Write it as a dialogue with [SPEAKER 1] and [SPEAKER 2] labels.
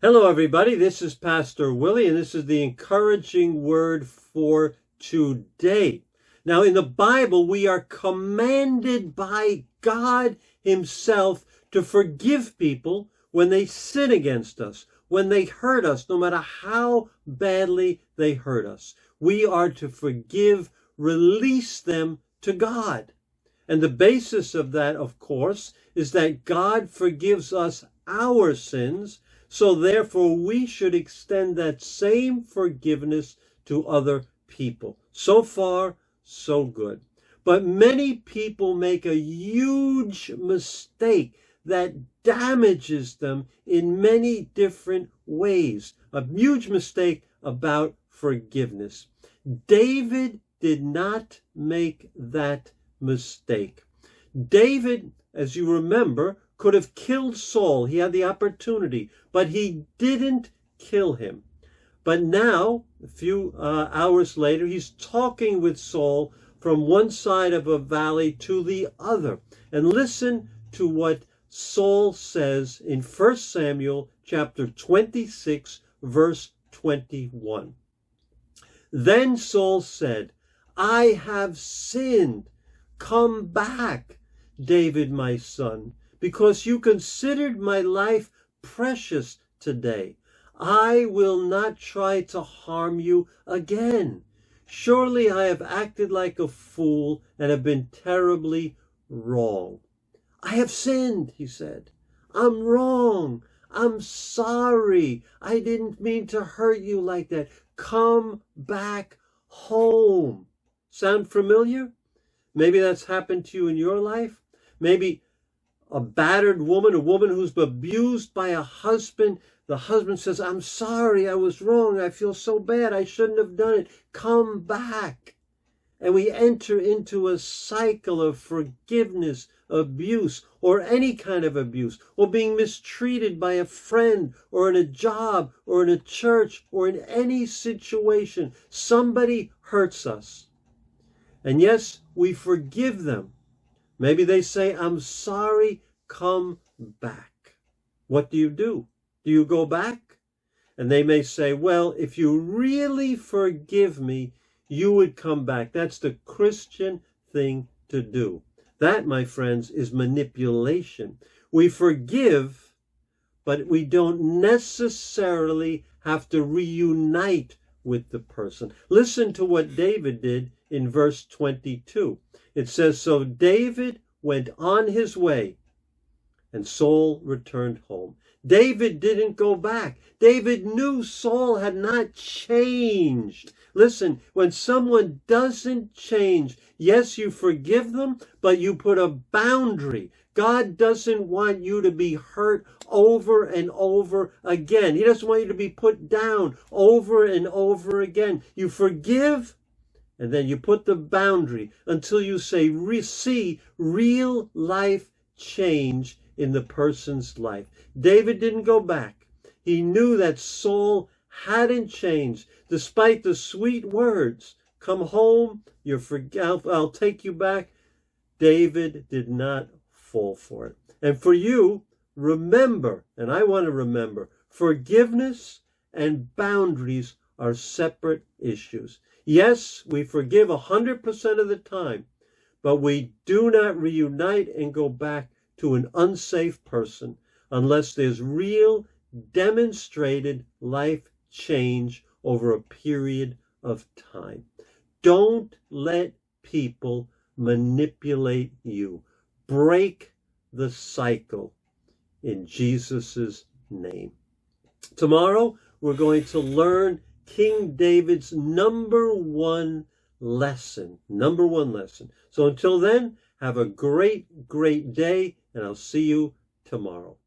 [SPEAKER 1] Hello, everybody. This is Pastor Willie, and this is the encouraging word for today. Now, in the Bible, we are commanded by God Himself to forgive people when they sin against us, when they hurt us, no matter how badly they hurt us. We are to forgive, release them to God. And the basis of that, of course, is that God forgives us our sins. So therefore, we should extend that same forgiveness to other people. So far, so good. But many people make a huge mistake that damages them in many different ways. A huge mistake about forgiveness. David did not make that mistake. David, as you remember, could have killed Saul. He had the opportunity, but he didn't kill him. But now, a few hours later, he's talking with Saul from one side of a valley to the other. And listen to what Saul says in 1 Samuel chapter 26, verse 21. Then Saul said, "I have sinned. Come back, David, my son, because you considered my life precious today. I will not try to harm you again. Surely I have acted like a fool and have been terribly wrong." "I have sinned," he said. "I'm wrong. I'm sorry. I didn't mean to hurt you like that. Come back home." Sound familiar? Maybe that's happened to you in your life. Maybe a battered woman, a woman who's abused by a husband. The husband says, "I'm sorry, I was wrong. I feel so bad. I shouldn't have done it. Come back." And we enter into a cycle of forgiveness, abuse, or any kind of abuse, or being mistreated by a friend, or in a job, or in a church, or in any situation. Somebody hurts us. And yes, we forgive them. Maybe they say, "I'm sorry, come back." What do? Do you go back? And they may say, "Well, if you really forgive me, you would come back." That's the Christian thing to do. That, my friends, is manipulation. We forgive, but we don't necessarily have to reunite with the person. Listen to what David did in verse 22. It says, "So David went on his way, and Saul returned home." David didn't go back. David knew Saul had not changed. Listen, when someone doesn't change, yes, you forgive them, but you put a boundary. God doesn't want you to be hurt over and over again. He doesn't want you to be put down over and over again. You forgive, and then you put the boundary until you see real life change in the person's life. David didn't go back. He knew that Saul hadn't changed, despite the sweet words, "Come home, I'll take you back." David did not fall for it. And for you, remember, and I want to remember, forgiveness and boundaries are separate issues. Yes, we forgive 100% of the time, but we do not reunite and go back to an unsafe person unless there's real demonstrated life change over a period of time. Don't let people manipulate you. Break the cycle in Jesus' name. Tomorrow, we're going to learn King David's number one lesson. So until then, have a great, great day, and I'll see you tomorrow.